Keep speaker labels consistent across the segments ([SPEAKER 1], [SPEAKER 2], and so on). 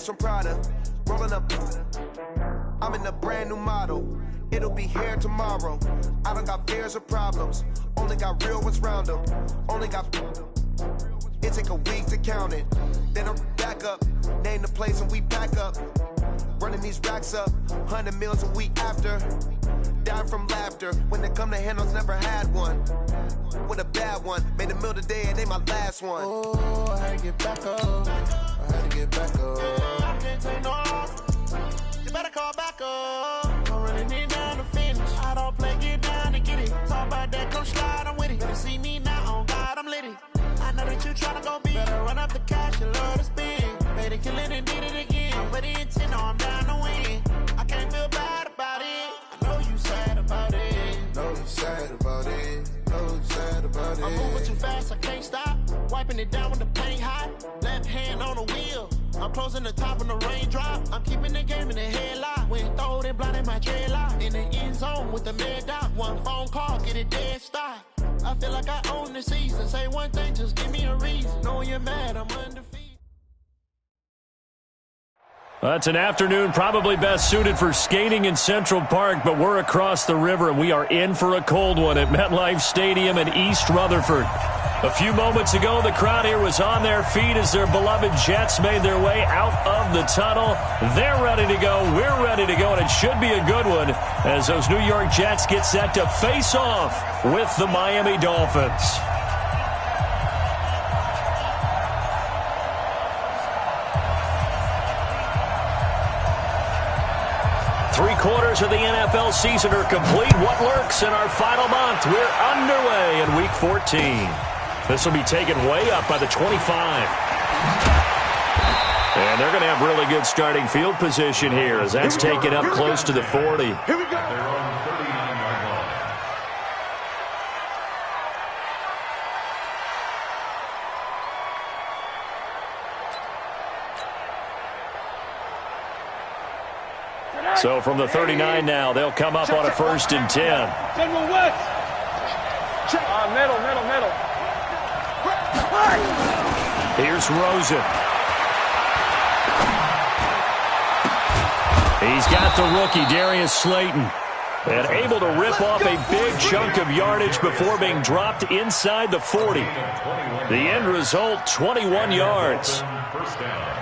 [SPEAKER 1] bags from Prada, rolling up. I'm in a brand new model. It'll be here tomorrow. I don't got fears or problems. Only got real ones round them. Only got. It take a week to count it. Then I'm back up. Name the place and we back up. Running these racks up. 100 meals a week after. Dying from laughter. When they come to handles, never had one. With a bad one. Made a meal today and they my last one.
[SPEAKER 2] Oh, I had to get back up. I had to get back up. I can't take no off. You better call back up. I'm running it down to finish. I don't play, get down to get it. Talk about that, come slide, I'm with it. Better see me now, on God, I'm lit it. I know that you tryna go big. Better run up the cash, you love to spend. Made it, kill it, and did it again. I'm with the intent, no, I'm down to win. I can't feel bad about it. I know you sad about it.
[SPEAKER 3] Know you sad about it. Know you sad about it.
[SPEAKER 2] I'm moving too fast, I can't stop. Wiping it down with the paint hot. Left hand on the wheel. I'm closing the top when the raindrop. I'm keeping the game in the headlock. When throwed and blinded my dreadlock. In the end zone with the mad dot. One phone call, get it dead stop. I feel like I own the season. Say one thing, just give me a reason. Knowing you're mad, I'm undefeated.
[SPEAKER 4] It's an afternoon probably best suited for skating in Central Park, but we're across the river, and we are in for a cold one at MetLife Stadium in East Rutherford. A few moments ago, the crowd here was on their feet as their beloved Jets made their way out of the tunnel. They're ready to go. We're ready to go, and it should be a good one as those New York Jets get set to face off with the Miami Dolphins. Three-quarters of the NFL season are complete. What lurks in our final month? We're underway in Week 14. This will be taken way up by the 25. And they're going to have really good starting field position here as that's taken up close to the 40.
[SPEAKER 5] Here we go. They're on 39-yard line.
[SPEAKER 4] So from the 39 now, they'll come up on a 1st and 10.
[SPEAKER 6] General West. Middle.
[SPEAKER 4] Here's Rosen. He's got the rookie, Darius Slayton. And able to rip off a big chunk of yardage before being dropped inside the 40. The end result, 21 yards.
[SPEAKER 5] First down.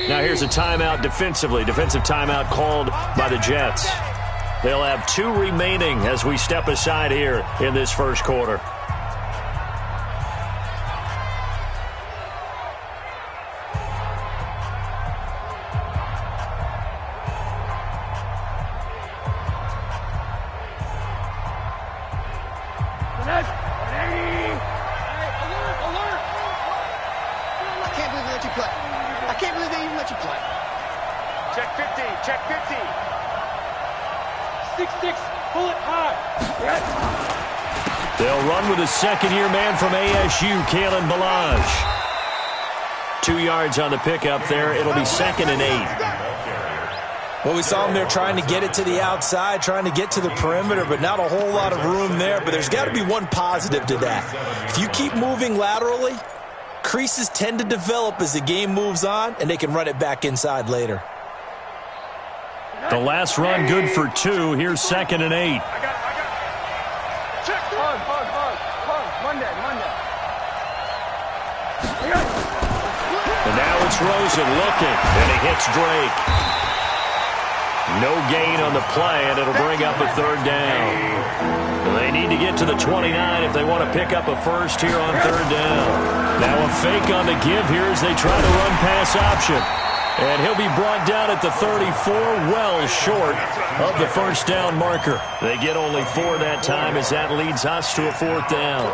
[SPEAKER 4] Now here's a timeout defensively. Defensive timeout called by the Jets. They'll have 2 remaining as we step aside here in this first quarter. They'll run with a second-year man from ASU, Kalen Ballage. 2 yards on the pickup there. It'll be 2nd and 8.
[SPEAKER 7] Well, we saw him there trying to get it to the outside, trying to get to the perimeter, but not a whole lot of room there. But there's got to be one positive to that. If you keep moving laterally, creases tend to develop as the game moves on, and they can run it back inside later.
[SPEAKER 4] The last run good for 2. Here's 2nd and 8. And now it's Rosen looking, and he hits Drake. No gain on the play, and it'll bring up a 3rd down. They need to get to the 29 if they want to pick up a first here on 3rd down. Now a fake on the give here as they try to run pass option. And he'll be brought down at the 34, well short of the first down marker. They get only 4 that time as that leads us to a 4th down.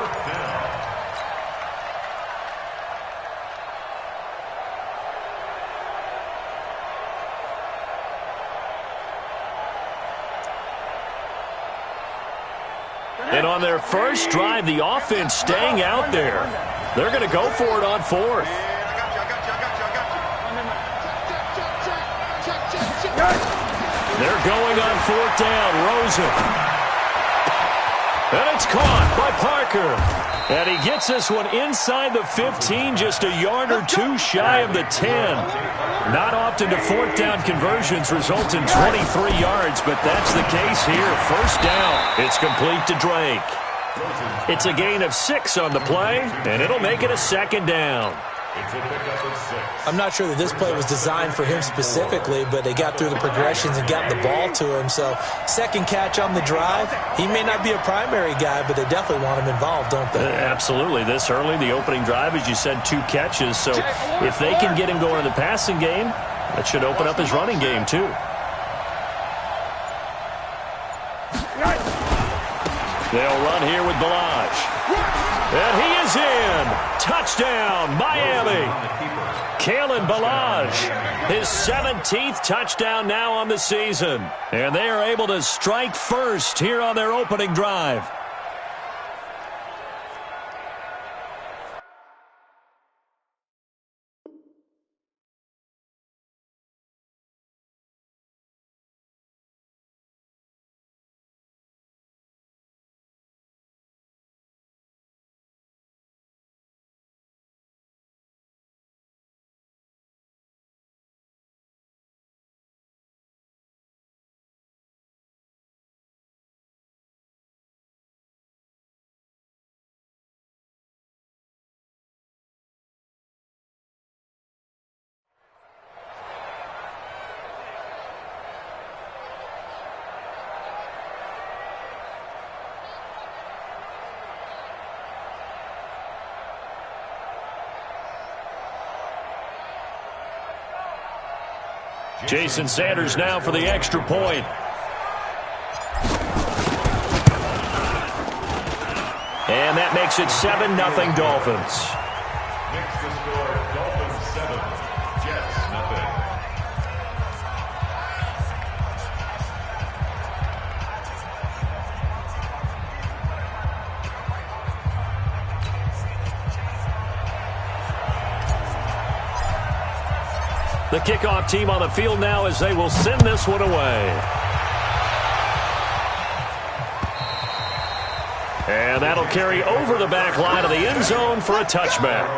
[SPEAKER 4] And on their first drive, the offense staying out there. They're going to go for it on 4th. They're going on 4th down. Rosen. And it's caught by Parker. And he gets this one inside the 15, just a yard or two shy of the 10. Not often do 4th down conversions result in 23 yards, but that's the case here. 1st down. It's complete to Drake. It's a gain of 6 on the play, and it'll make it a 2nd down.
[SPEAKER 7] I'm not sure that this play was designed for him specifically, but they got through the progressions and got the ball to him. So 2nd catch on the drive. He may not be a primary guy, but they definitely want him involved, don't they?
[SPEAKER 4] Absolutely. This early, the opening drive, as you said, 2 catches. So if they can get him going in the passing game, that should open up his running game too. They'll run here with Balaj. And he is in. Touchdown, Miami. Kalen Balaj, his 17th touchdown now on the season. And they are able to strike first here on their opening drive. Jason Sanders now for the extra point. And that makes it 7-0 Dolphins.
[SPEAKER 5] Next to score, Dolphins 7, Jets nothing.
[SPEAKER 4] The kickoff team on the field now as they will send this one away. And that'll carry over the back line of the end zone for a touchback.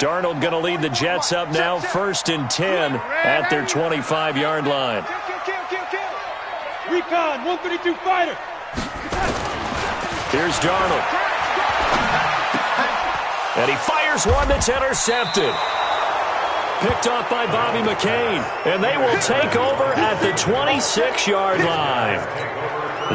[SPEAKER 4] Darnold going to lead the Jets up now, 1st and 10 at their 25-yard line.
[SPEAKER 6] Recon, 132 fighter.
[SPEAKER 4] Here's Darnold. And he fires one that's intercepted. Picked off by Bobby McCain. And they will take over at the 26-yard line.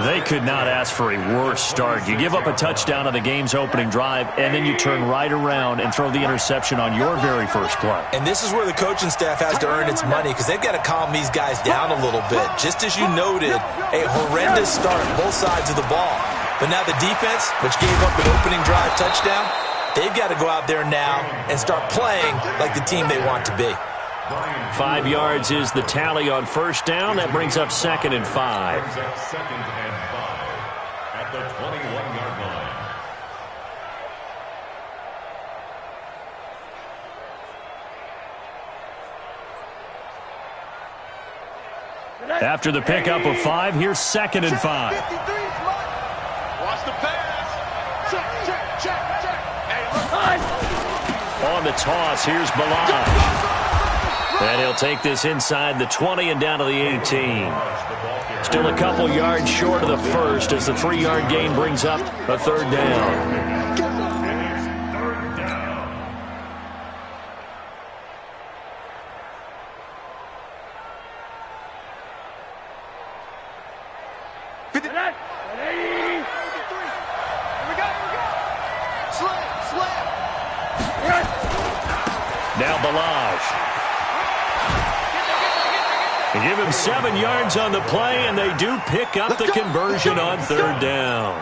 [SPEAKER 4] They could not ask for a worse start. You give up a touchdown on the game's opening drive, and then you turn right around and throw the interception on your very first play.
[SPEAKER 7] And this is where the coaching staff has to earn its money because they've got to calm these guys down a little bit. Just as you noted, a horrendous start on both sides of the ball. But now the defense, which gave up an opening drive touchdown, they've got to go out there now and start playing like the team they want to be.
[SPEAKER 4] 5 yards is the tally on 1st down. That brings up 2nd and 5.
[SPEAKER 5] Brings up 2nd and 5 at the 21-yard line.
[SPEAKER 4] After the pickup of 5, here's 2nd and 5.
[SPEAKER 6] Watch the pass. Check.
[SPEAKER 4] On the toss, here's Balaj. And he'll take this inside the 20 and down to the 18. Still a couple yards short of the first as the 3-yard gain brings up a 3rd down. Now Balaj. They give him 7 yards on the play, and they do pick up the conversion on 3rd down.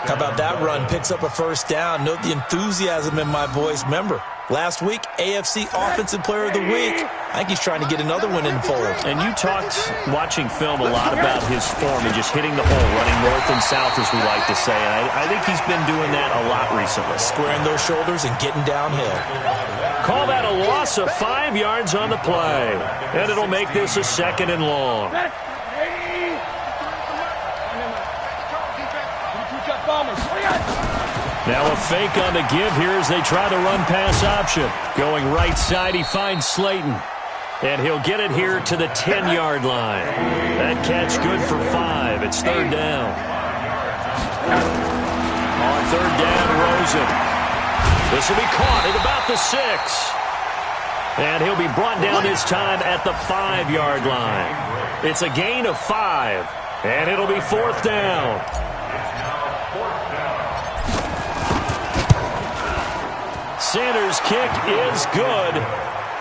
[SPEAKER 7] How about that run? Picks up a 1st down. Note the enthusiasm in my voice. Remember, Last week, AFC Offensive Player of the Week. I think he's trying to get another one in the fold.
[SPEAKER 4] And you talked, watching film, a lot about his form and just hitting the hole, running north and south, as we like to say. And I think he's been doing that a lot recently.
[SPEAKER 7] Squaring those shoulders and getting downhill.
[SPEAKER 4] Call that a loss of 5 yards on the play. And it'll make this a 2nd and long. Now a fake on the give here as they try the run-pass option. Going right side, he finds Slayton. And he'll get it here to the 10-yard line. That catch good for 5. It's 3rd down. On 3rd down, Rosen. This will be caught at about the 6. And he'll be brought down this time at the 5-yard line. It's a gain of 5. And it'll be 4th down. Sanders' kick is good.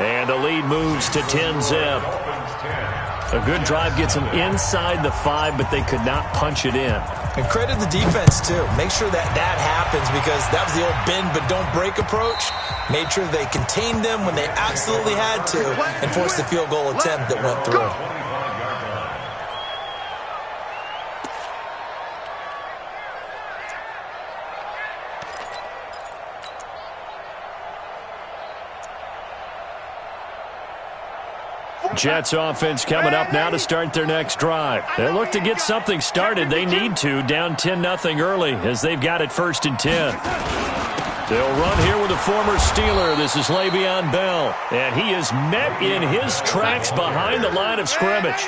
[SPEAKER 4] And the lead moves to 10-zip. A good drive gets them inside the 5, but they could not punch it in.
[SPEAKER 7] And credit the defense, too. Make sure that happens, because that was the old bend but don't break approach. Made sure they contained them when they absolutely had to and forced the field goal attempt that went through.
[SPEAKER 4] Jets offense coming up now to start their next drive. They look to get something started. They need to, down 10-0 early as they've got it 1st and 10. They'll run here with a former Steeler. This is Le'Veon Bell, and he is met in his tracks behind the line of scrimmage.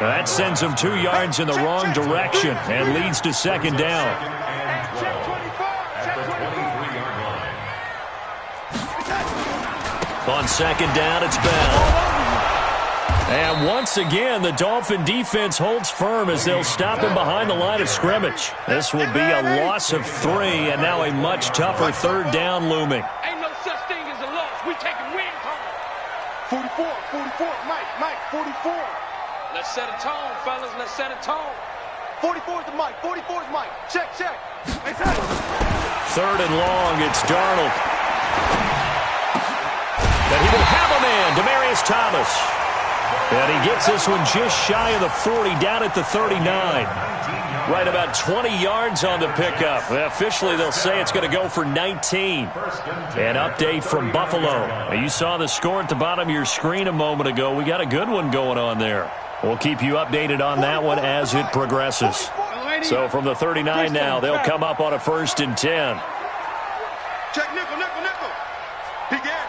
[SPEAKER 4] That sends him 2 yards in the wrong direction and leads to 2nd down. On 2nd down, it's Bell. And once again, the Dolphin defense holds firm as they'll stop him behind the line of scrimmage. This will be a loss of 3, and now a much tougher 3rd down looming.
[SPEAKER 6] Ain't no such thing as a loss. We taking wins home. 44, Mike, 44. Let's set a tone, fellas. Let's set a tone. 44 is the Mike, 44 is Mike. Check.
[SPEAKER 4] 3rd and long, it's Darnold. And he will have a man, Demaryius Thomas. And he gets this one just shy of the 40, down at the 39. Right about 20 yards on the pickup. Officially, they'll say it's going to go for 19. An update from Buffalo. You saw the score at the bottom of your screen a moment ago. We got a good one going on there. We'll keep you updated on that one as it progresses. So from the 39 now, they'll come up on a 1st and 10.
[SPEAKER 6] Check, nickel. Big gas.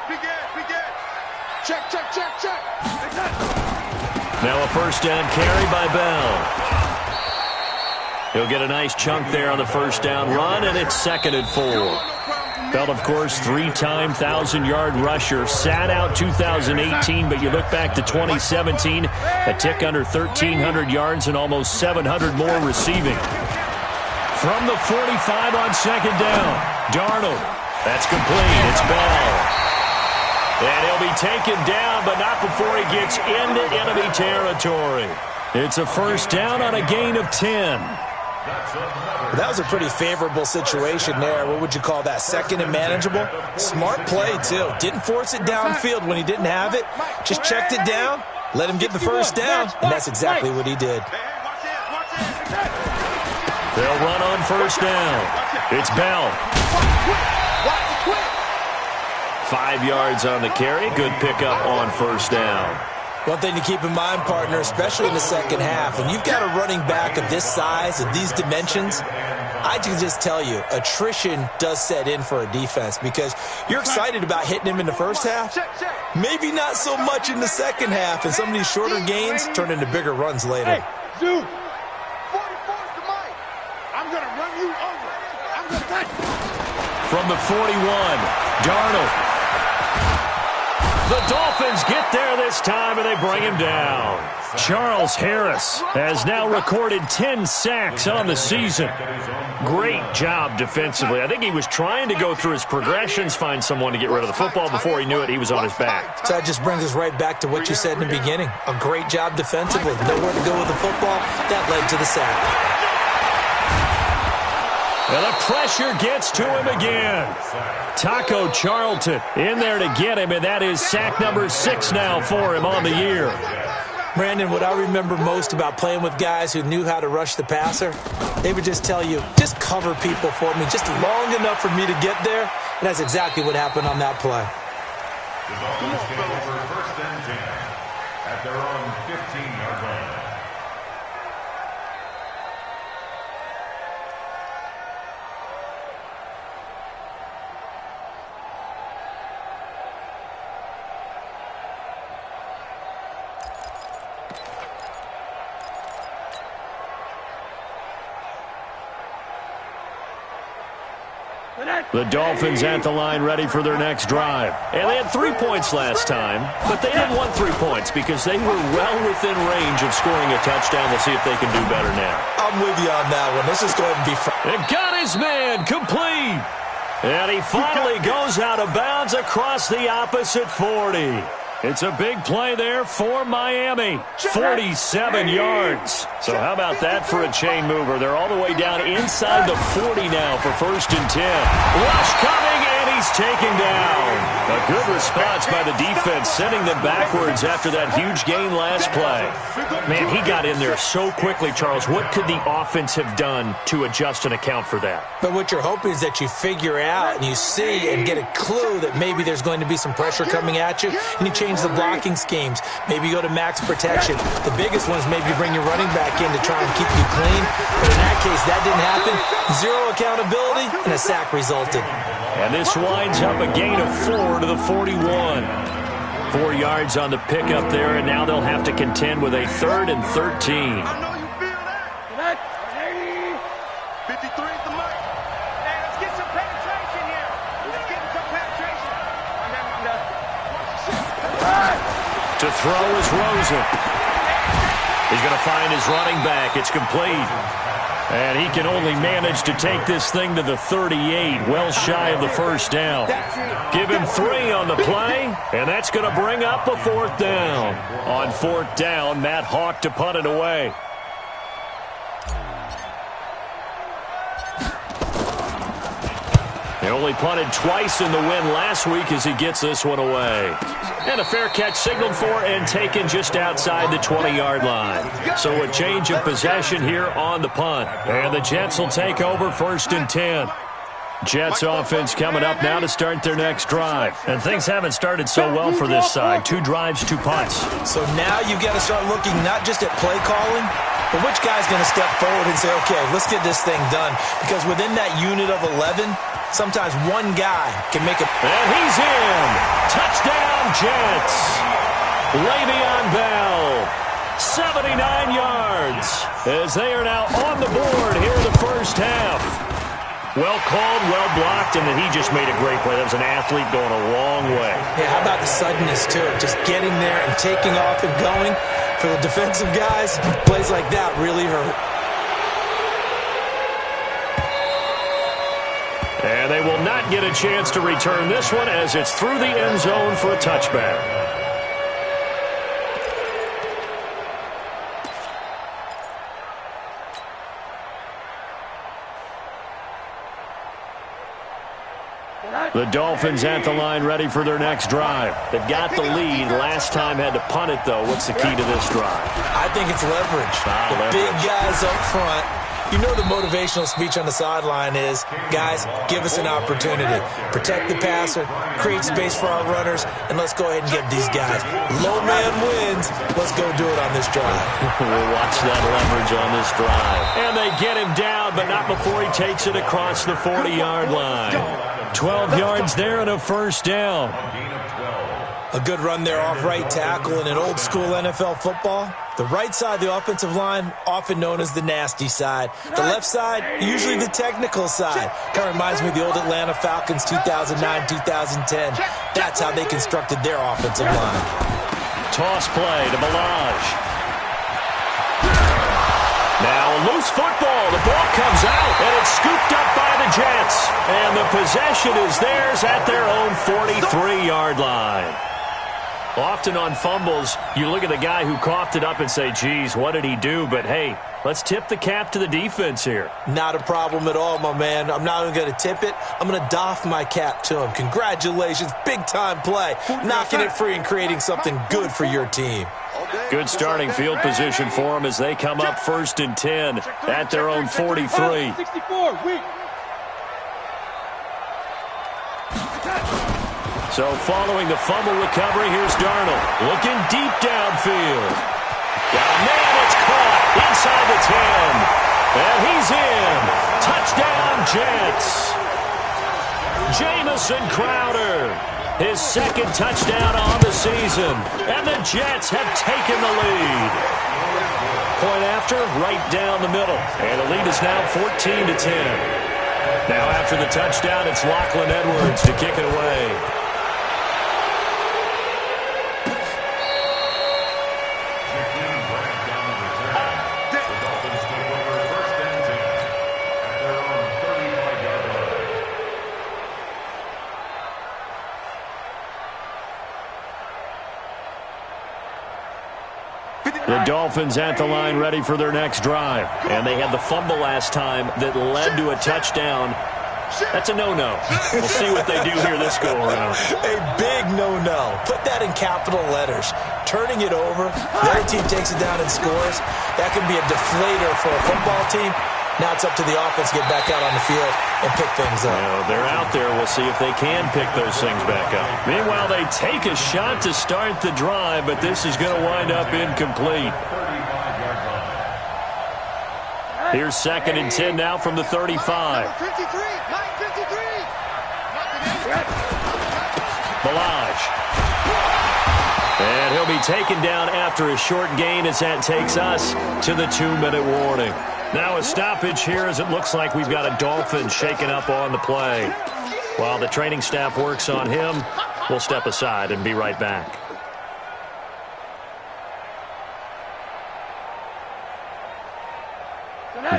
[SPEAKER 6] Check.
[SPEAKER 4] Now a 1st down carry by Bell. He'll get a nice chunk there on the 1st down run, and it's 2nd and 4. Bell, of course, 3-time 1,000-yard rusher. Sat out 2018, but you look back to 2017, a tick under 1,300 yards and almost 700 more receiving. From the 45 on 2nd down, Darnold. That's complete. It's Bell. And he'll be taken down, but not before he gets into enemy territory. It's a 1st down on a gain of 10.
[SPEAKER 7] Well, that was a pretty favorable situation there. What would you call that? 2nd and manageable? Smart play, too. Didn't force it downfield when he didn't have it. Just checked it down, let him get the 1st down, and that's exactly what he did.
[SPEAKER 4] They'll run on 1st down. It's Bell. 5 yards on the carry. Good pickup on 1st down.
[SPEAKER 7] One thing to keep in mind, partner, especially in the second half, when you've got a running back of this size, of these dimensions, I can just tell you, attrition does set in for a defense because you're excited about hitting him in the first half. Maybe not so much in the second half, and some of these shorter gains turn into bigger runs later.
[SPEAKER 6] Hey, dude, 44's the mic. I'm going to run you over. I'm going to touch you.
[SPEAKER 4] From the 41, Darnold. The Dolphins get there this time, and they bring him down. Charles Harris has now recorded 10 sacks on the season. Great job defensively. I think he was trying to go through his progressions, find someone to get rid of the football. Before he knew it, he was on his back.
[SPEAKER 7] So that just brings us right back to what you said in the beginning. A great job defensively. Nowhere to go with the football. That led to the sack.
[SPEAKER 4] And the pressure gets to him again. Taco Charlton in there to get him, and that is sack number 6 now for him on the year.
[SPEAKER 7] Brandon, what I remember most about playing with guys who knew how to rush the passer, they would just tell you, just cover people for me, just long enough for me to get there. And that's exactly what happened on that play.
[SPEAKER 5] The Dolphins take over 1st and 10 at their own 15-yard line.
[SPEAKER 4] The Dolphins at the line ready for their next drive. And they had 3 points last time, but they didn't want 3 points because they were well within range of scoring a touchdown. We'll see if they can do better now.
[SPEAKER 7] I'm with you on that one. Let's just go ahead and be fair.
[SPEAKER 4] And got his man complete. And he finally goes out of bounds across the opposite 40. It's a big play there for Miami. 47 yards. So how about that for a chain mover? They're all the way down inside the 40 now for 1st and 10. Rush coming, and he's taken down. A good response by the defense, sending them backwards after that huge gain last play. Man, he got in there so quickly, Charles. What could the offense have done to adjust and account for that?
[SPEAKER 7] But what you're hoping is that you figure out and you see and get a clue that maybe there's going to be some pressure coming at you, and you change the blocking schemes. Maybe you go to max protection. The biggest one is maybe you bring your running back in to try and keep you clean. But in that case, that didn't happen. 0 accountability, and a sack resulted.
[SPEAKER 4] And this winds up a gain of 4 to the 41. 4 yards on the pickup there, and now they'll have to contend with a 3rd and 13.
[SPEAKER 6] I know you feel that. 53 is the mic. Hey, let's get some penetration here. Let's get some penetration.
[SPEAKER 4] To throw is Rosen. He's going to find his running back. It's complete. And he can only manage to take this thing to the 38, well shy of the 1st down. Give him 3 on the play, and that's going to bring up a 4th down. On 4th down, Matt Hawk to punt it away. He only punted twice in the win last week as he gets this one away. And a fair catch signaled for and taken just outside the 20-yard line. So a change of possession here on the punt. And the Jets will take over 1st and 10. Jets offense coming up now to start their next drive. And things haven't started so well for this side. 2 drives, 2 punts.
[SPEAKER 7] So now you've got to start looking not just at play calling, but which guy's going to step forward and say, okay, let's get this thing done. Because within that unit of 11, sometimes one guy can make a...
[SPEAKER 4] And he's in. Touchdown, Jets. Le'Veon Bell, 79 yards, as they are now on the board here in the 1st half. Well called, well blocked, and then he just made a great play. That was an athlete going a long way.
[SPEAKER 7] Yeah, how about the suddenness to it? Just getting there and taking off and going. For the defensive guys, plays like that really hurt.
[SPEAKER 4] And they will not get a chance to return this one as it's through the end zone for a touchback. The Dolphins at the line ready for their next drive. They've got the lead. Last time had to punt it, though. What's the key to this drive?
[SPEAKER 7] I think it's leverage. The big guys up front. You know the motivational speech on the sideline is, guys, give us an opportunity. Protect the passer, create space for our runners, and let's go ahead and give these guys. Low man wins. Let's go do it on this drive.
[SPEAKER 4] We'll watch that leverage on this drive. And they get him down, but not before he takes it across the 40-yard line. 12 yards there and a 1st down.
[SPEAKER 7] A good run there off right tackle in an old-school NFL football. The right side, the offensive line, often known as the nasty side. The left side, usually the technical side. Kind of reminds me of the old Atlanta Falcons 2009-2010. That's how they constructed their offensive line.
[SPEAKER 4] Toss play to Balaj. Now a loose football. The ball comes out, and it's scooped up by the Jets. And the possession is theirs at their own 43-yard line. Often on fumbles, you look at the guy who coughed it up and say, geez, what did he do? But, hey, let's tip the cap to the defense here.
[SPEAKER 7] Not a problem at all, my man. I'm not even going to tip it. I'm going to doff my cap to him. Congratulations. Big-time play. Knocking it free and creating something good for your team.
[SPEAKER 4] Good starting field position for them as they come up 1st and 10 at their own 43.
[SPEAKER 6] 64, weak.
[SPEAKER 4] So following the fumble recovery, here's Darnold looking deep downfield. Got a man, it's caught inside the 10. And he's in. Touchdown, Jets. Jamison Crowder, his 2nd touchdown on the season. And the Jets have taken the lead. Point after, right down the middle. And the lead is now 14-10. Now after the touchdown, it's Lachlan Edwards to kick it away. The Dolphins at the line ready for their next drive. And they had the fumble last time that led to a touchdown. That's a no-no. We'll see what they do here this go-around.
[SPEAKER 7] A big no-no. Put that in capital letters. Turning it over, the other team takes it down and scores. That can be a deflator for a football team. Now it's up to the offense to get back out on the field and pick things up.
[SPEAKER 4] They're out there. We'll see if they can pick those things back up. Meanwhile, they take a shot to start the drive, but this is going to wind up incomplete. Here's 2nd and 10 now from the 35.
[SPEAKER 6] 53.
[SPEAKER 4] Balaj. And he'll be taken down after a short gain as that takes us to the 2-minute warning. Now a stoppage here as it looks like we've got a Dolphin shaken up on the play. While the training staff works on him, we'll step aside and be right back.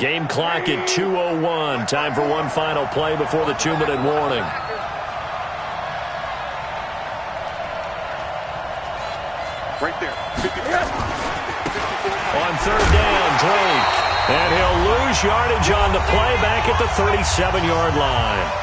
[SPEAKER 4] Game clock at 2:01. Time for one final play before the 2-minute warning.
[SPEAKER 6] Right there.
[SPEAKER 4] On 3rd down, Drake. And he'll lose yardage on the play back at the 37-yard line.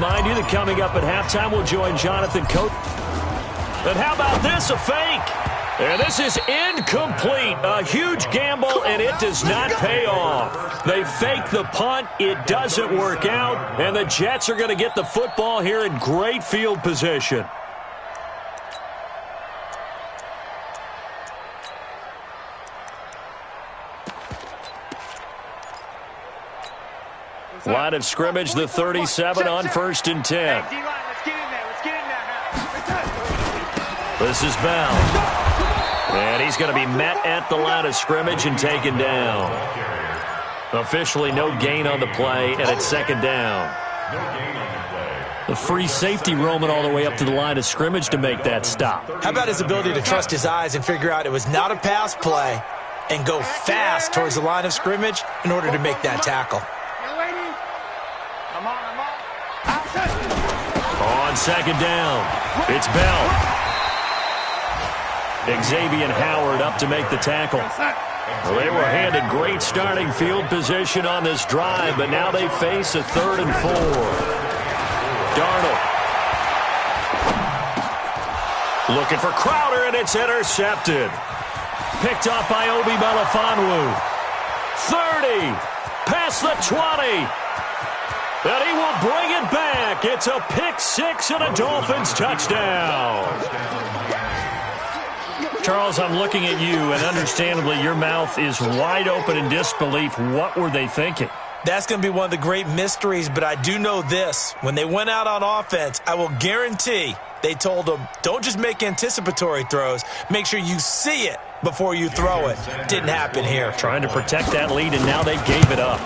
[SPEAKER 4] Remind you that coming up at halftime, we'll join Jonathan Coates. And how about this, a fake? And this is incomplete. A huge gamble, and it does not pay off. They fake the punt. It doesn't work out, and the Jets are going to get the football here in great field position. Line of scrimmage, the 37 on 1st and 10. This is Bell. And he's going to be met at the line of scrimmage and taken down. Officially no gain on the play, and it's 2nd down. The free safety roaming all the way up to the line of scrimmage to make that stop.
[SPEAKER 7] How about his ability to trust his eyes and figure out it was not a pass play and go fast towards the line of scrimmage in order to make that tackle.
[SPEAKER 4] On 2nd down, it's Bell. Xavier Howard up to make the tackle. Well, they were handed great starting field position on this drive, but now they face a 3rd and 4. Darnold. Looking for Crowder, and it's intercepted. Picked off by Obi Melifonwu. 30, past the 20. And he will bring it back. It's a pick 6 and a Dolphins touchdown. Charles, I'm looking at you, and understandably your mouth is wide open in disbelief. What were they thinking?
[SPEAKER 7] That's going to be one of the great mysteries, but I do know this. When they went out on offense, I will guarantee They told him, don't just make anticipatory throws. Make sure you see it before you throw it. Didn't happen here.
[SPEAKER 4] Trying to protect that lead, and now they gave it up.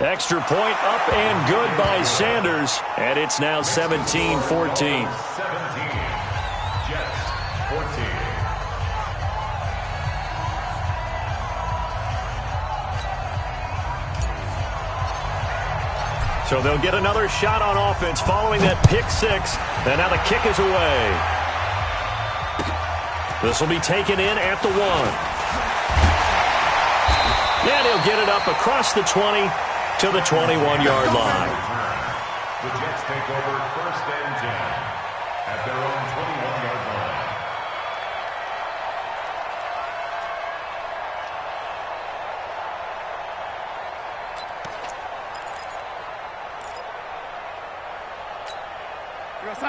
[SPEAKER 4] Extra point up and good by Sanders, and it's now 17-14.
[SPEAKER 5] 17, Jets 14.
[SPEAKER 4] So they'll get another shot on offense following that pick six, and now the kick is away. This will be taken in at the 1. And he'll get it up across the 20 to the 21-yard line.
[SPEAKER 5] The Jets take over 1st and 10 at their own 21-yard line.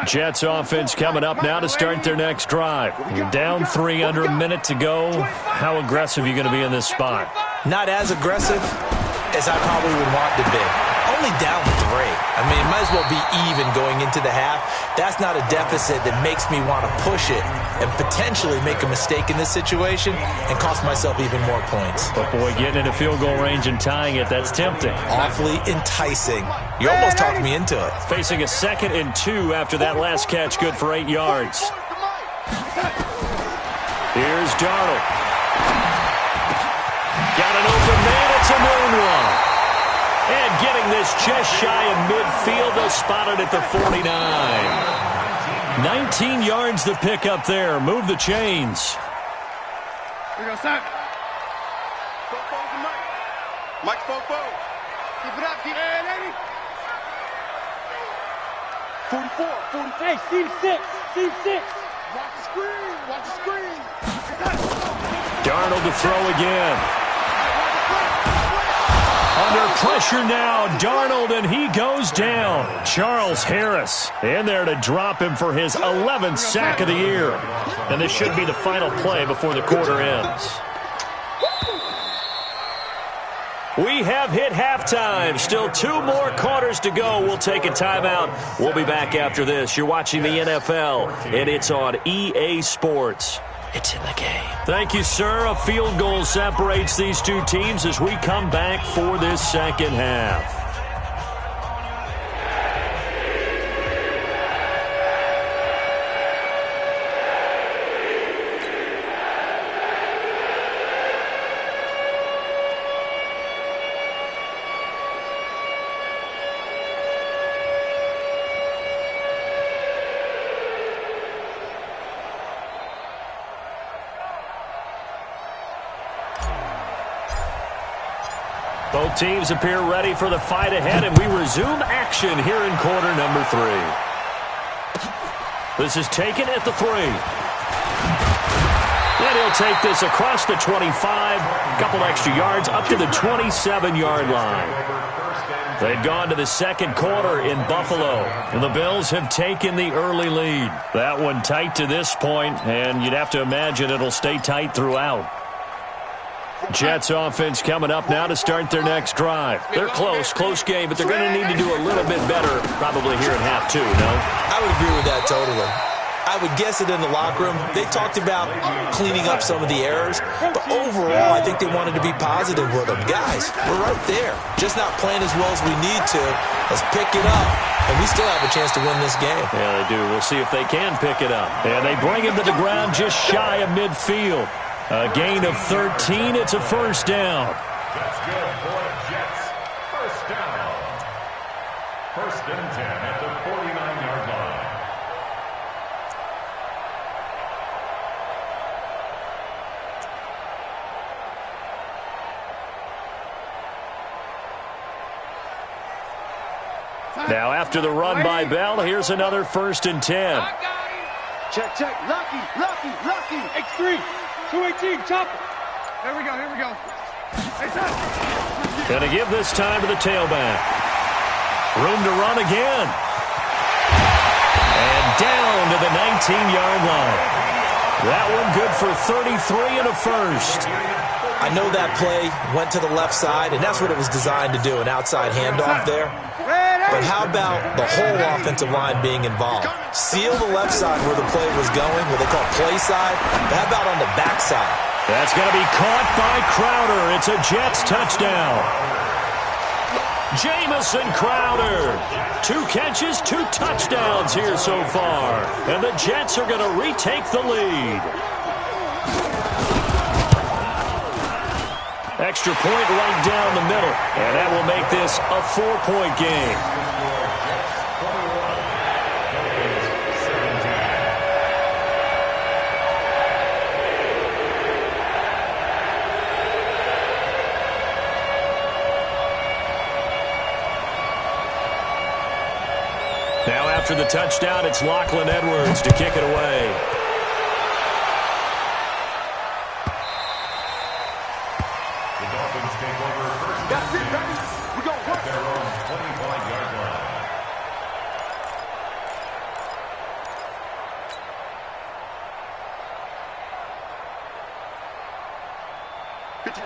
[SPEAKER 4] Jets offense coming up now to start their next drive. You're down 3 under a minute to go. How aggressive are you going to be in this spot?
[SPEAKER 7] Not as aggressive as I probably would want to be. Only down 3. I mean, it might as well be even going into the half. That's not a deficit that makes me want to push it and potentially make a mistake in this situation and cost myself even more points.
[SPEAKER 4] But, boy, getting into field goal range and tying it, that's tempting.
[SPEAKER 7] Awfully enticing. You almost talked me into it.
[SPEAKER 4] Facing a 2nd and 2 after that last catch, good for 8 yards. Here's Darnold. Got an open man. It's a moonwalk. And getting this just shy of midfield, they'll spot it at the 49. 19 yards the pick up there. Move the chains.
[SPEAKER 6] Here we go, Sack. Mike, Fofo. Keep it up, keep it up, baby. 44. Hey, Steve 6. Watch the screen.
[SPEAKER 4] Darnold to throw again. Under pressure now, Darnold, and he goes down. Charles Harris in there to drop him for his 11th sack of the year. And this should be the final play before the quarter ends. We have hit halftime. Still 2 more quarters to go. We'll take a timeout. We'll be back after this. You're watching the NFL, and it's on EA Sports. It's in the game. Thank you, sir. A field goal separates these two teams as we come back for this second half. Both teams appear ready for the fight ahead, and we resume action here in quarter number 3. This is taken at the 3. And he'll take this across the 25, a couple extra yards up to the 27-yard line. They've gone to the second quarter in Buffalo, and the Bills have taken the early lead. That one tight to this point, and you'd have to imagine it'll stay tight throughout. Jets offense coming up now to start their next drive. They're close game, but they're going to need to do a little bit better probably here in half 2, no?
[SPEAKER 7] I would agree with that totally. I would guess it in the locker room. They talked about cleaning up some of the errors, but overall, I think they wanted to be positive with them. Guys, we're right there. Just not playing as well as we need to. Let's pick it up, and we still have a chance to win this game.
[SPEAKER 4] Yeah, they do. We'll see if they can pick it up. And they bring him to the ground just shy of midfield. A gain of 13. It's a first down.
[SPEAKER 5] That's good for the Jets. First down. 1st and 10 at the 49-yard line.
[SPEAKER 4] Now after the run by Bell, here's another 1st and 10.
[SPEAKER 6] Check. Lucky. X3. 218, chop it. Here we go. Hey, son.
[SPEAKER 4] Gonna give this time to the tailback. Room to run again. And down to the 19-yard line. That one good for 33 and a first.
[SPEAKER 7] I know that play went to the left side, and that's what it was designed to do, an outside handoff there. but how about the whole offensive line being involved? Seal the left side where the play was going, what they call play side, but how about on the back side?
[SPEAKER 4] That's going to be caught by Crowder. It's a Jets touchdown. Jamison Crowder. 2 catches, 2 touchdowns here so far. And the Jets are going to retake the lead. Extra point right down the middle. And that will make this a 4-point game. Now after the touchdown, it's Lachlan Edwards to kick it away.
[SPEAKER 5] The Dolphins take over first. That's it, baby. We go at their own 25-yard line.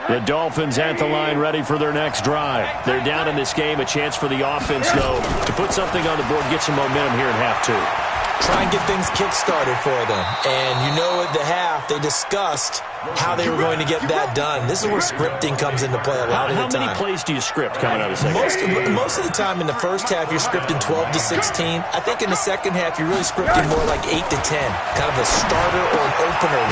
[SPEAKER 4] The Dolphins at the line ready for their next drive. They're down in this game. A chance for the offense, though, to put something on the board, get some momentum here in half 2.
[SPEAKER 7] Try and get things kick-started for them. And you know at the half, they discussed how they were going to get that done. This is where scripting comes into play a lot of the time.
[SPEAKER 4] How many plays do you script coming out of the second?
[SPEAKER 7] Most of the time in the first half, you're scripting 12 to 16. I think in the second half, you're really scripting more like 8 to 10. Kind of a starter or an opener,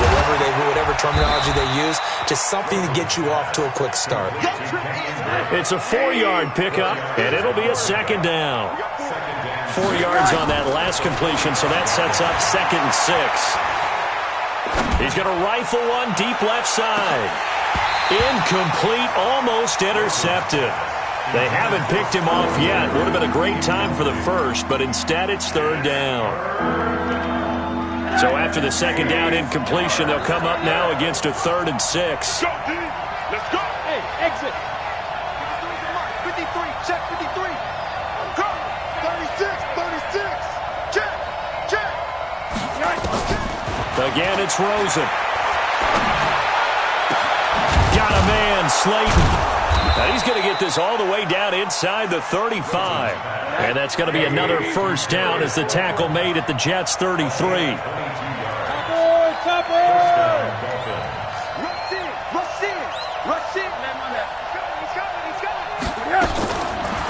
[SPEAKER 7] whatever terminology they use. Just something to get you off to a quick start.
[SPEAKER 4] It's a 4-yard pickup, and it'll be a second down. 4 yards on that last completion, so that sets up 2nd and 6. He's going to rifle one deep left side. Incomplete, almost intercepted. They haven't picked him off yet. Would have been a great time for the first, but instead it's 3rd down. So after the 2nd down incompletion, they'll come up now against a 3rd and 6.
[SPEAKER 6] Let's go. Hey, exit. 53, check 53. Go. 36. Check.
[SPEAKER 4] Again, it's Rosen. Got a man, Slayton. Now he's going to get this all the way down inside the 35. And that's going to be another 1st down as the tackle made at the Jets' 33.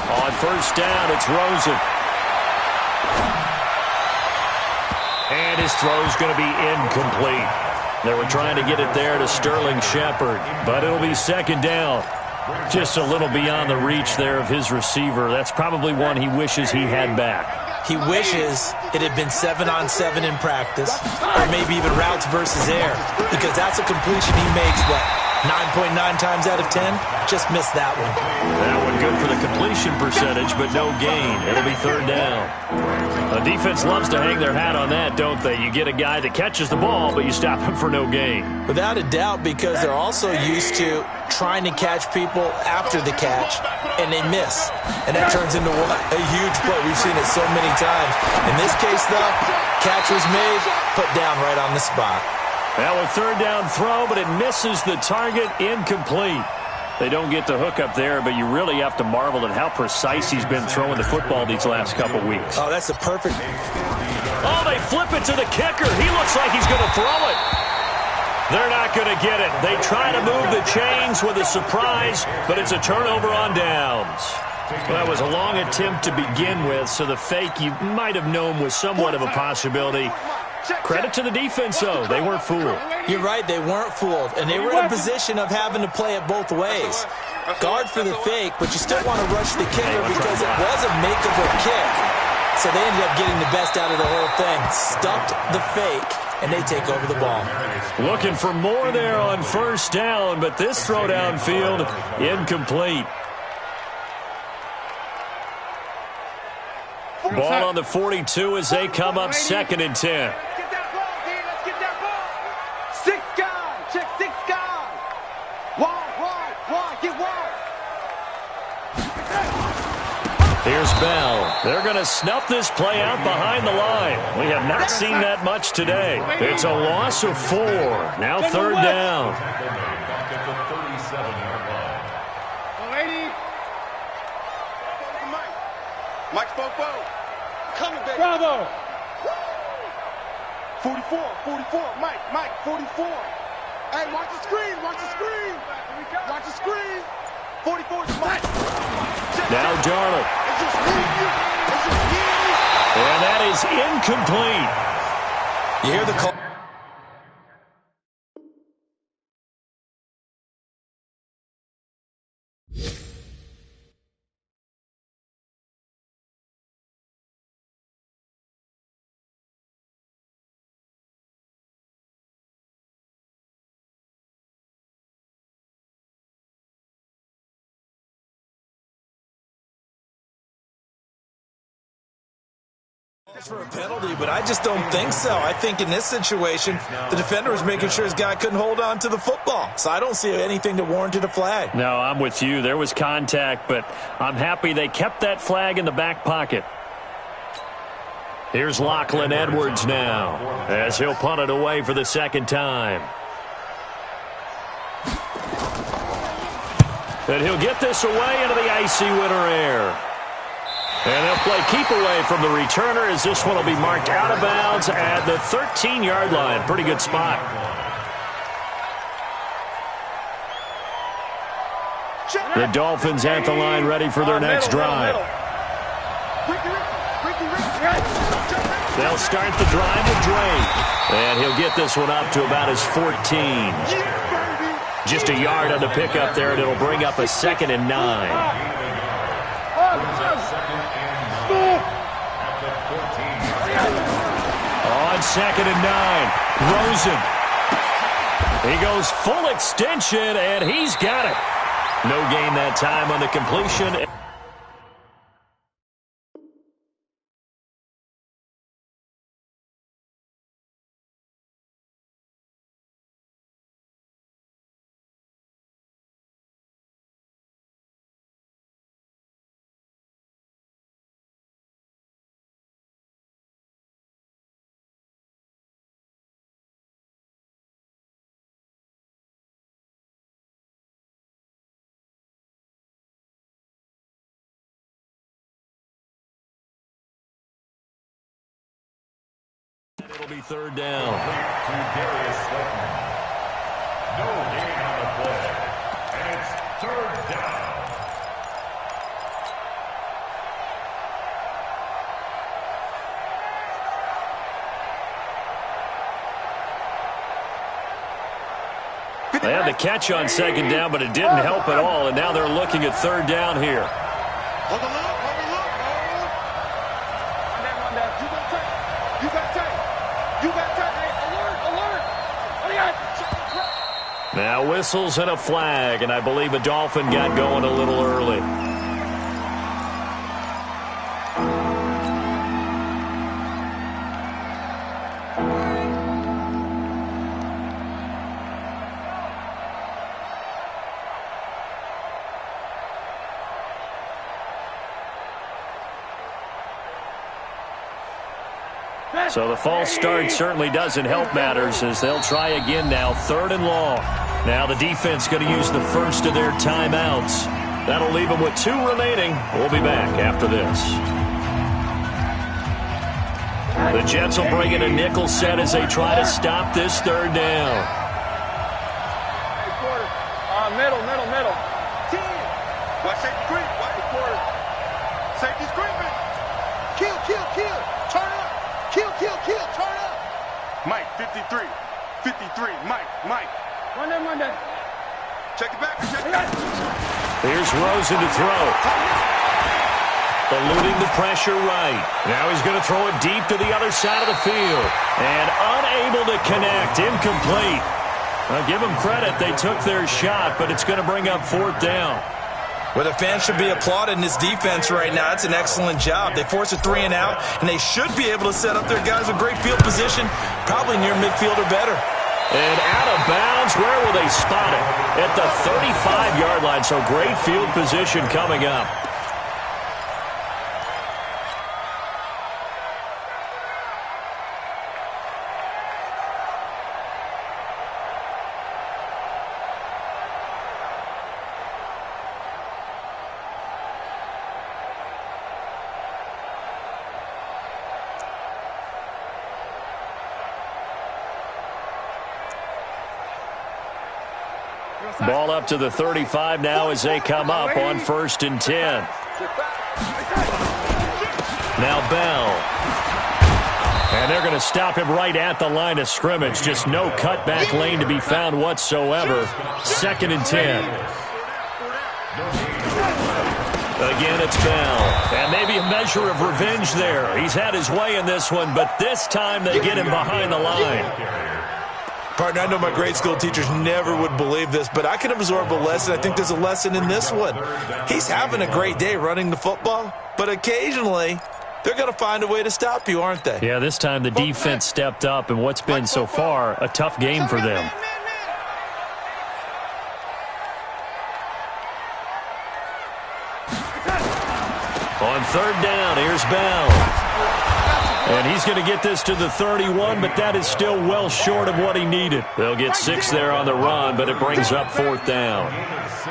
[SPEAKER 4] On 1st down, it's Rosen. And his throw's going to be incomplete. They were trying to get it there to Sterling Shepard, but it'll be 2nd down. Just a little beyond the reach there of his receiver. That's probably one he wishes he had back.
[SPEAKER 7] He wishes it had been 7-on-7 in practice, or maybe even routes versus air, because that's a completion he makes, 9.9 times out of 10? Just missed that one.
[SPEAKER 4] That one good for the completion percentage, but no gain. It'll be 3rd down. The defense loves to hang their hat on that, don't they? You get a guy that catches the ball, but you stop him for no gain.
[SPEAKER 7] Without a doubt, because they're also used to trying to catch people after the catch, and they miss. And that turns into a huge play. We've seen it so many times. In this case, though, catch was made, put down right on the spot.
[SPEAKER 4] Now a 3rd down throw, but it misses the target, incomplete. They don't get the hook up there, but you really have to marvel at how precise he's been throwing the football these last couple weeks.
[SPEAKER 7] Oh, that's a perfect...
[SPEAKER 4] Oh, they flip it to the kicker. He looks like he's going to throw it. They're not going to get it. They try to move the chains with a surprise, but it's a turnover on downs. Well, that was a long attempt to begin with, so the fake you might have known was somewhat of a possibility. Credit to the defense, though. They weren't fooled.
[SPEAKER 7] You're right, they weren't fooled. And they were in a position of having to play it both ways. Guard for the fake, but you still want to rush the kicker because it was a makeable kick. So they ended up getting the best out of the whole thing. Stuffed the fake, and they take over the ball.
[SPEAKER 4] Looking for more there on 1st down, but this throw downfield, incomplete. Ball on the 42 as they come up 2nd and 10. Here's Bell. They're going to snuff this play out behind the line. We have not seen that much today. It's a loss of 4. Now 3rd down.
[SPEAKER 6] Mike Fofo. Coming, baby.
[SPEAKER 8] Bravo.
[SPEAKER 6] 44, Mike, 44. Hey, watch the screen. Watch the screen. 44 is Mike.
[SPEAKER 4] Now Darnold.
[SPEAKER 6] It's just me and you.
[SPEAKER 4] And that is incomplete.
[SPEAKER 7] You hear the call. For a penalty, but I just don't think so. I think in this situation, the defender was making sure his guy couldn't hold on to the football. So I don't see anything that warranted a flag.
[SPEAKER 4] No, I'm with you. There was contact, but I'm happy they kept that flag in the back pocket. Here's Lachlan Edwards now, as he'll punt it away for the second time. And he'll get this away into the icy winter air. And they'll play keep away from the returner as this one will be marked out of bounds at the 13-yard line. Pretty good spot. The Dolphins at the line ready for their next drive. They'll start the drive with Drake. And he'll get this one up to about his 14. Just a yard on the pickup there, and it'll bring up a 2nd and 9. On 2nd and 9, Rosen. He goes full extension, and he's got it. No gain that time on the completion. It'll be 3rd down.
[SPEAKER 5] To Darius Slayton. No gain on the play. And it's 3rd down.
[SPEAKER 4] They had the catch on 2nd down, but it didn't help at all, and now they're looking at 3rd down here.
[SPEAKER 6] Hold on, hold on.
[SPEAKER 4] Now whistles and a flag, and I believe a Dolphin got going a little early. So the false start certainly doesn't help matters as they'll try again now, 3rd and long. Now the defense going to use the first of their timeouts. That'll leave them with 2 remaining. We'll be back after this. The Jets will bring in a nickel set as they try to stop this 3rd down.
[SPEAKER 8] Middle.
[SPEAKER 6] 10. Watch safety green. Watch the quarter. Safety screaming. Kill. Turn up. Kill. Turn up. Mike, 53. Mike. Monday. Check it back.
[SPEAKER 4] Here's Rosen to throw. Eluding the pressure right. Now he's going to throw it deep to the other side of the field. And unable to connect. Incomplete. I'll give them credit. They took their shot, but it's going to bring up 4th down.
[SPEAKER 7] Well, the fans should be applauding this defense right now. It's an excellent job. They force a 3 and out, and they should be able to set up their guys with great field position, probably near midfield or better.
[SPEAKER 4] And out of bounds, where will they spot it? At the 35-yard line, so great field position coming up. Ball up to the 35 now as they come up on 1st and 10. Now Bell. And they're going to stop him right at the line of scrimmage. Just no cutback lane to be found whatsoever. 2nd and 10. Again, it's Bell. And maybe a measure of revenge there. He's had his way in this one, but this time they get him behind the line.
[SPEAKER 7] Partner, I know my grade school teachers never would believe this, but I can absorb a lesson. I think there's a lesson in this one. He's having a great day running the football, but occasionally they're going to find a way to stop you, aren't they?
[SPEAKER 4] Yeah, this time the defense stepped up, and what's been so far a tough game for them. On 3rd down, here's Bell. And he's going to get this to the 31, but that is still well short of what he needed. They'll get 6 there on the run, but it brings up 4th down.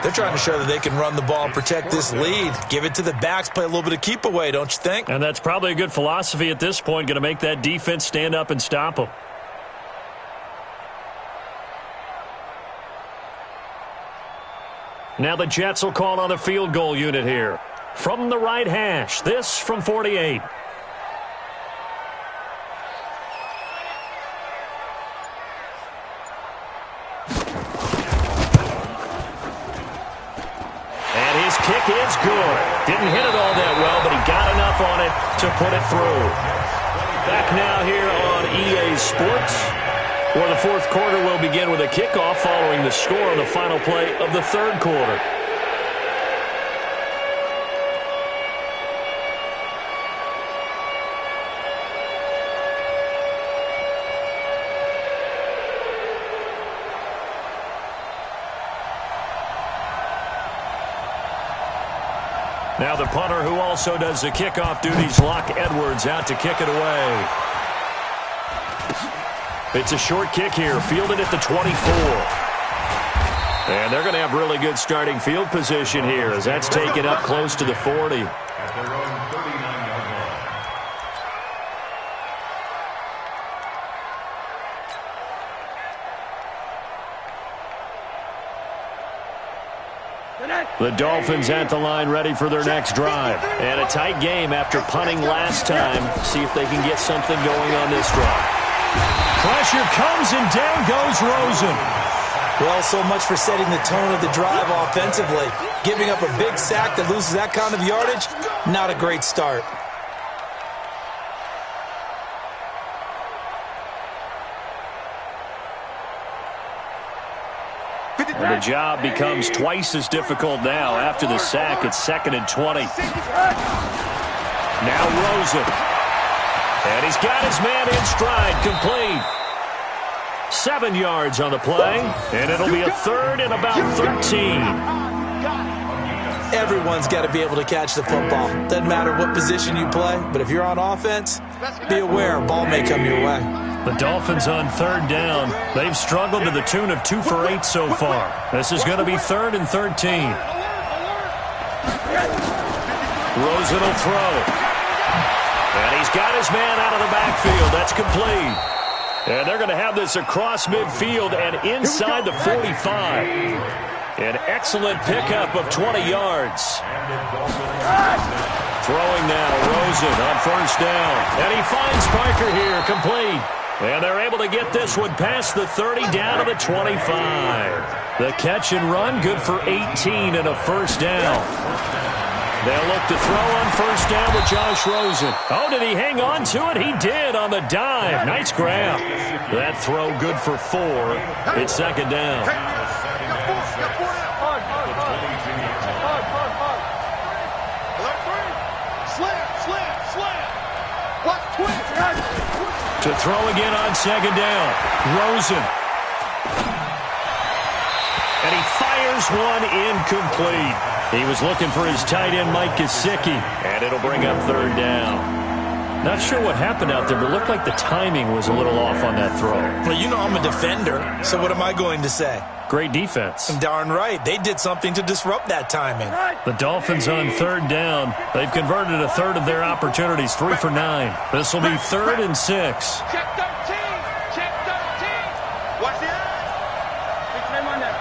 [SPEAKER 7] They're trying to show that they can run the ball and protect this lead. Give it to the backs, play a little bit of keep away, don't you think?
[SPEAKER 4] And that's probably a good philosophy at this point, going to make that defense stand up and stop them. Now the Jets will call on the field goal unit here. From the right hash, this from 48. Kick is good. Didn't hit it all that well, but he got enough on it to put it through. Back now here on EA Sports, where the 4th quarter will begin with a kickoff following the score on the final play of the 3rd quarter. Now the punter who also does the kickoff duties, Locke Edwards, out to kick it away. It's a short kick here, fielded at the 24. And they're going to have really good starting field position here as that's taken up close to the 40.
[SPEAKER 5] At their own 39-yard line.
[SPEAKER 4] The Dolphins at the line ready for their next drive. And a tight game after punting last time. See if they can get something going on this drive. Pressure comes and down goes Rosen.
[SPEAKER 7] Well, so much for setting the tone of the drive offensively. Giving up a big sack that loses that kind of yardage, not a great start.
[SPEAKER 4] And the job becomes twice as difficult now. After the sack, it's 2nd and 20. Now Rosen. And he's got his man in stride, complete. 7 yards on the play, and it'll be a 3rd and about 13.
[SPEAKER 7] Everyone's got to be able to catch the football. Doesn't matter what position you play, but if you're on offense, be aware a ball may come your way.
[SPEAKER 4] The Dolphins on 3rd down. They've struggled to the tune of 2 for 8 so far. This is going to be 3rd and 13. Rosen will throw. And he's got his man out of the backfield. That's complete. And they're going to have this across midfield and inside the 45. An excellent pickup of 20 yards. Throwing now, Rosen on 1st down. And he finds Parker here, complete. And they're able to get this one past the 30 down to the 25. The catch and run, good for 18 and a 1st down. They'll look to throw on 1st down with Josh Rosen. Oh, did he hang on to it? He did on the dive. Nice grab. That throw good for 4. It's 2nd down. To throw again on 2nd down. Rosen. And he fires one incomplete. He was looking for his tight end, Mike Gesicki, and it'll bring up 3rd down. Not sure what happened out there, but it looked like the timing was a little off on that throw.
[SPEAKER 7] Well, you know I'm a defender, so what am I going to say?
[SPEAKER 4] Great defense.
[SPEAKER 7] Darn right. They did something to disrupt that timing.
[SPEAKER 4] The Dolphins on 3rd down. They've converted a 1/3 of their opportunities, 3 for 9. This will be 3rd and 6.
[SPEAKER 6] Check 13. Check 13. Watch the eye. Big name on that.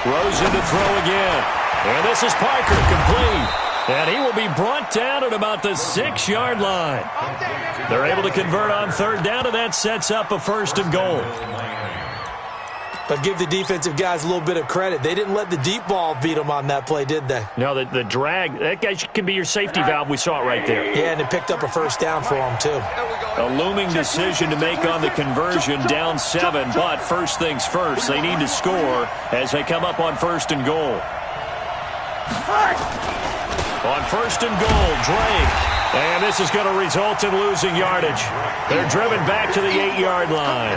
[SPEAKER 4] Rosen to throw again. And this is Parker, complete. And he will be brought down at about the 6-yard line. They're able to convert on third down, and that sets up a 1st and goal.
[SPEAKER 7] But give the defensive guys a little bit of credit. They didn't let the deep ball beat them on that play, did they?
[SPEAKER 4] No, the drag, that guy can be your safety valve. We saw it right there.
[SPEAKER 7] Yeah, and it picked up a 1st down for them, too.
[SPEAKER 4] A looming decision to make on the conversion, down 7. But first things first, they need to score as they come up on 1st and goal. On 1st and goal, Drake. And this is going to result in losing yardage. They're driven back to the 8-yard line.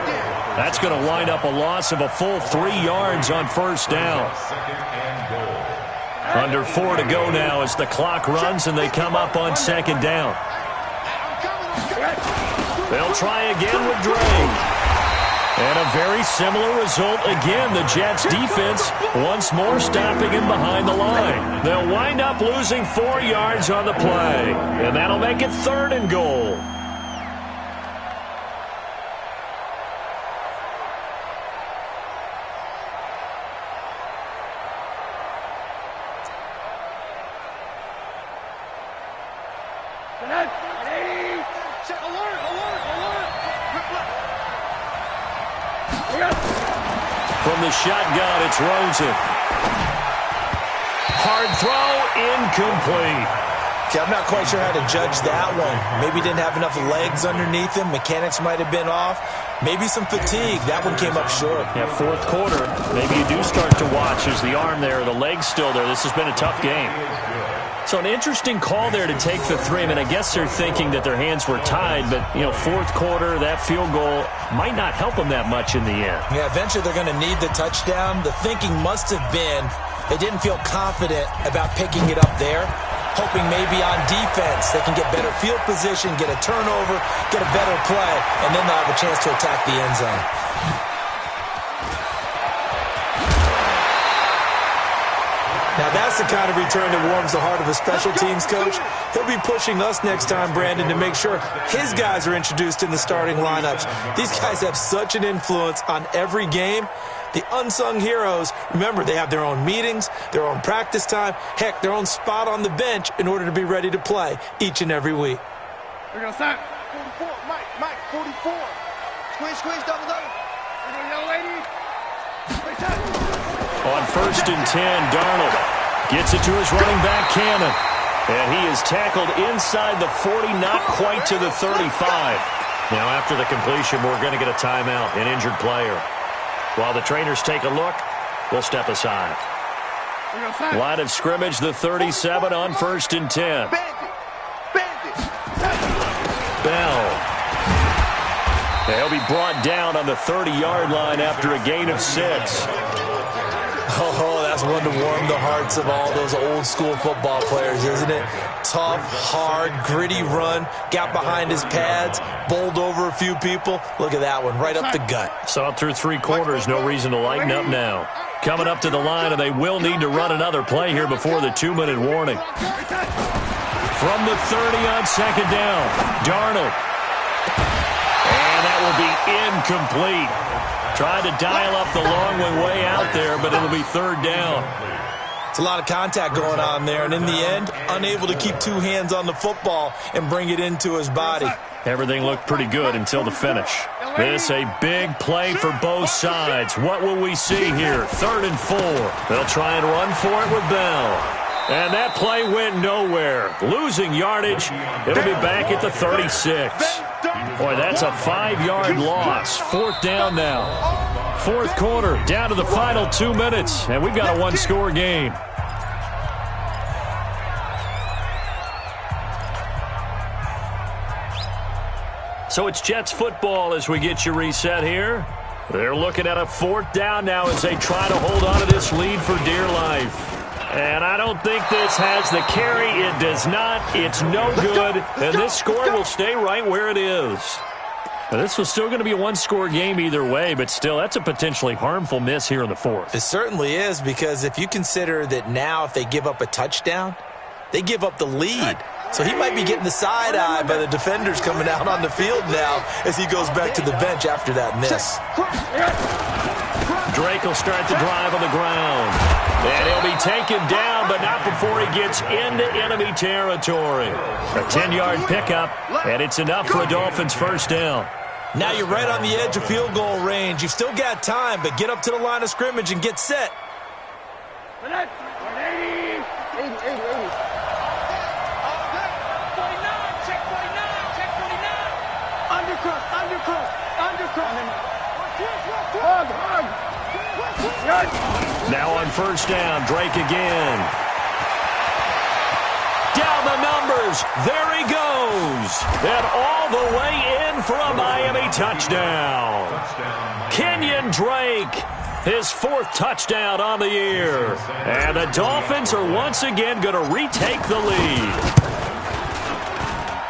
[SPEAKER 4] That's going to wind up a loss of a full 3 yards on 1st down. Under 4 to go now as the clock runs and they come up on 2nd down. They'll try again with Drake. And a very similar result again. The Jets defense once more stopping him behind the line. They'll wind up losing 4 yards on the play. And that'll make it 3rd and goal. From the shotgun, it's Rosen. Hard throw, incomplete.
[SPEAKER 7] Okay, I'm not quite sure how to judge that one. Maybe didn't have enough legs underneath him. Mechanics might have been off. Maybe some fatigue. That one came up short.
[SPEAKER 4] Yeah, 4th quarter. Maybe you do start to watch as the arm there, the leg's still there. This has been a tough game. So an interesting call there to take the 3. I mean, I guess they're thinking that their hands were tied, but, 4th quarter, that field goal might not help them that much in the end.
[SPEAKER 7] Yeah, eventually they're going to need the touchdown. The thinking must have been they didn't feel confident about picking it up there, hoping maybe on defense they can get better field position, get a turnover, get a better play, and then they'll have a chance to attack the end zone. Now, that's the kind of return that warms the heart of a special teams coach. He'll be pushing us next time, Brandon, to make sure his guys are introduced in the starting lineups. These guys have such an influence on every game. The unsung heroes, remember, they have their own meetings, their own practice time, heck, their own spot on the bench in order to be ready to play each and every week.
[SPEAKER 6] We're going to start. 44, Mike, 44. Squeeze, double. We're going to yell, lady.
[SPEAKER 4] On 1st and 10, Darnold gets it to his running back, Cannon. And he is tackled inside the 40, not quite to the 35. Now, after the completion, we're going to get a timeout, an injured player. While the trainers take a look, we'll step aside. Line of scrimmage, the 37 on 1st and 10. Bell. They'll be brought down on the 30-yard line after a gain of 6.
[SPEAKER 7] Oh, that's one to warm the hearts of all those old-school football players, isn't it? Tough, hard, gritty run, got behind his pads, bowled over a few people. Look at that one, right up the gut.
[SPEAKER 4] Saw it through 3 quarters, no reason to lighten up now. Coming up to the line, and they will need to run another play here before the 2-minute warning. From the 30 on 2nd down, Darnold. And that will be incomplete. Tried to dial up the long one way out there, but it'll be 3rd down.
[SPEAKER 7] It's a lot of contact going on there, and in the end, unable to keep 2 hands on the football and bring it into his body.
[SPEAKER 4] Everything looked pretty good until the finish. This a big play for both sides. What will we see here? 3rd and 4. They'll try and run for it with Bell. And that play went nowhere. Losing yardage. It'll be back at the 36. Boy, that's a 5-yard loss. 4th down now. 4th quarter, down to the final 2 minutes, and we've got a 1-score game. So it's Jets football as we get you reset here. They're looking at a 4th down now as they try to hold on to this lead for dear life. And I don't think this has the carry. It does not. It's no good. And this score will stay right where it is. Now, this was still going to be a 1-score game either way, but still, that's a potentially harmful miss here in the 4th.
[SPEAKER 7] It certainly is, because if you consider that now if they give up a touchdown, they give up the lead. So he might be getting the side eye by the defenders coming out on the field now as he goes back to the bench after that miss.
[SPEAKER 4] Drake will start the drive on the ground. And he'll be taken down, but not before he gets into enemy territory. A 10-yard pickup, and it's enough for a Dolphins first down.
[SPEAKER 7] Now you're right on the edge of field goal range. You've still got time, but get up to the line of scrimmage and get set.
[SPEAKER 6] 80. 49, check 49. Undercut. Hug.
[SPEAKER 4] Now on first down, Drake again. Down the numbers. There he goes. And all the way in for a Miami touchdown. Kenyon Drake, his fourth touchdown on the year. And the Dolphins are once again going to retake the lead.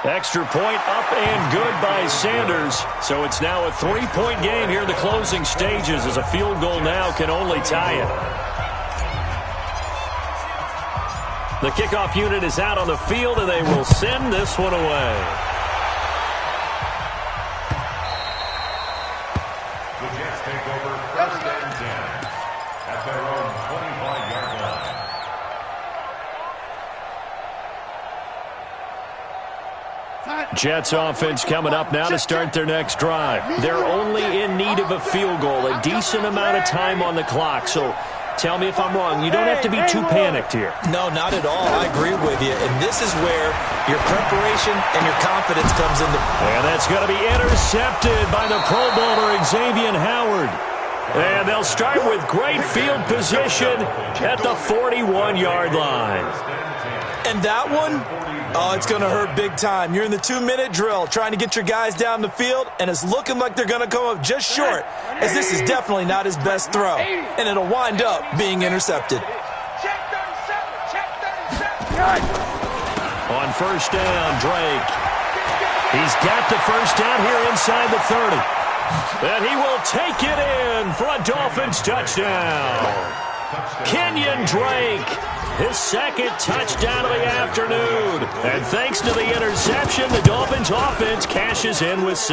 [SPEAKER 4] Extra point up and good by Sanders. So it's now a 3-point game here in the closing stages as a field goal now can only tie it. The kickoff unit is out on the field, and they will send this one away.
[SPEAKER 5] The Jets take over first and 10 at their own 25-yard line.
[SPEAKER 4] Jets offense coming up now to start their next drive. They're only in need of a field goal, a decent amount of time on the clock. So tell me if I'm wrong. You don't have to be too panicked here.
[SPEAKER 7] No, not at all. I agree with you. And this is where your preparation and your confidence comes into play.
[SPEAKER 4] And that's going to be intercepted by the Pro Bowler Xavier Howard. And they'll start with great field position at the 41-yard line.
[SPEAKER 7] And that one, oh, it's going to hurt big time. You're in the 2-minute drill trying to get your guys down the field, and it's looking like they're going to come up just short, as this is definitely not his best throw, and it'll wind up being intercepted.
[SPEAKER 4] On first down, Drake. He's got the first down here inside the 30. And he will take it in for a Dolphins touchdown. Kenyon Drake, his second touchdown of the afternoon. And thanks to the interception, the Dolphins offense cashes in with 6.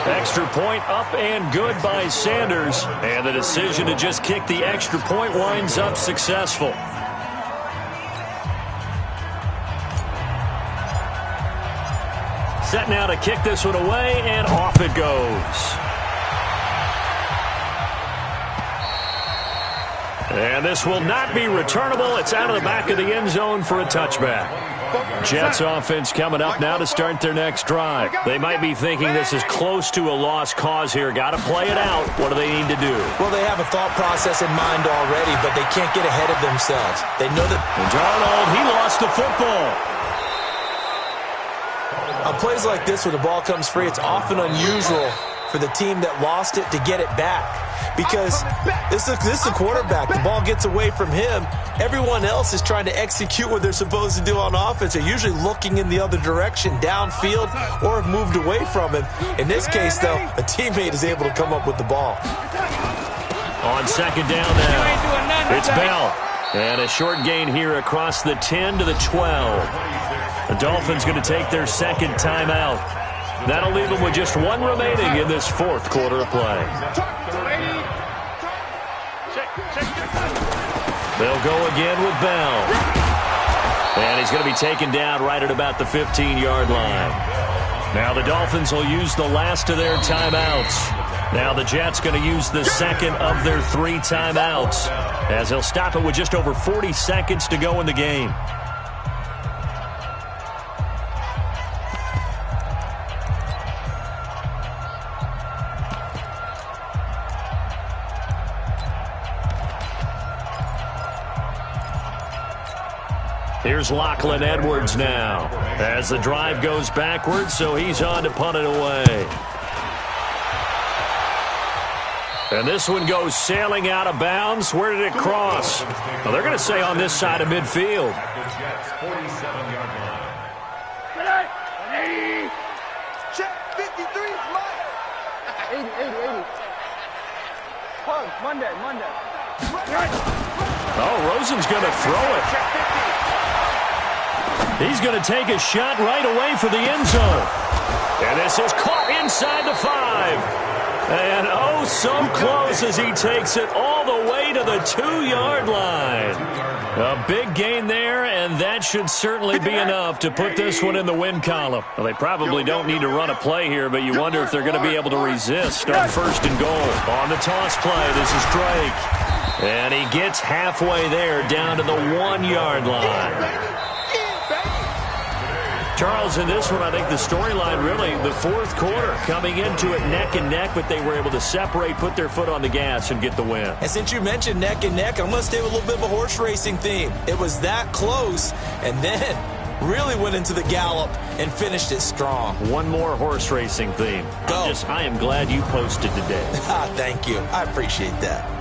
[SPEAKER 4] Extra point up and good by Sanders. And the decision to just kick the extra point winds up successful. Set now to kick this one away, and off it goes. And this will not be returnable. It's out of the back of the end zone for a touchback. Jets offense coming up now to start their next drive. They might be thinking this is close to a lost cause here. Got to play it out. What do they need to do?
[SPEAKER 7] Well, they have a thought process in mind already, but they can't get ahead of themselves. They know that.
[SPEAKER 4] And Darnold, he lost the football.
[SPEAKER 7] On plays like this where the ball comes free, it's often unusual for the team that lost it to get it back. Because this is a quarterback. The ball gets away from him. Everyone else is trying to execute what they're supposed to do on offense. They're usually looking in the other direction, downfield, or have moved away from him. In this case, though, a teammate is able to come up with the ball.
[SPEAKER 4] On second down now, it's Bell. And a short gain here across the 10 to the 12. The Dolphins going to take their second timeout. That'll leave them with just one remaining in this fourth quarter of play. They'll go again with Bell. And he's going to be taken down right at about the 15-yard line. Now the Dolphins will use the last of their timeouts. Now the Jets going to use the second of their 3 timeouts, as they'll stop it with just over 40 seconds to go in the game. Here's Lachlan Edwards now as the drive goes backwards, so he's on to punt it away. And this one goes sailing out of bounds. Where did it cross? Well, they're going to say on this side of midfield.
[SPEAKER 6] Check 53, Mike. 80. Pug, Monday.
[SPEAKER 4] Oh, Rosen's going to throw it. He's going to take a shot right away for the end zone. And this is caught inside the 5. And oh, so close as he takes it all the way to the 2-yard line. A big gain there, and that should certainly be enough to put this one in the win column. Well, they probably don't need to run a play here, but you wonder if they're going to be able to resist on 1st and goal. On the toss play, this is Drake. And he gets halfway there down to the 1-yard line. Charles, in this one, I think the storyline really, the 4th quarter, coming into it neck and neck, but they were able to separate, put their foot on the gas, and get the win.
[SPEAKER 7] And since you mentioned neck and neck, I'm going to stay with a little bit of a horse racing theme. It was that close, and then really went into the gallop and finished it strong.
[SPEAKER 4] One more horse racing theme.
[SPEAKER 7] Go.
[SPEAKER 4] I am glad you posted today.
[SPEAKER 7] Thank you. I appreciate that.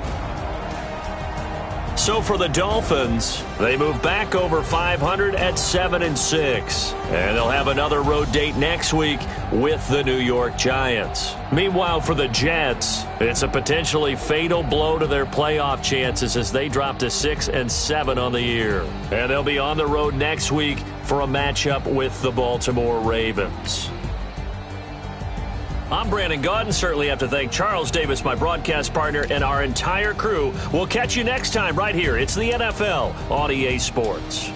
[SPEAKER 4] So for the Dolphins, they move back over 500 at 7-6. And they'll have another road date next week with the New York Giants. Meanwhile, for the Jets, it's a potentially fatal blow to their playoff chances as they drop to 6-7 on the year. And they'll be on the road next week for a matchup with the Baltimore Ravens. I'm Brandon Gaudin. Certainly have to thank Charles Davis, my broadcast partner, and our entire crew. We'll catch you next time right here. It's the NFL on EA Sports.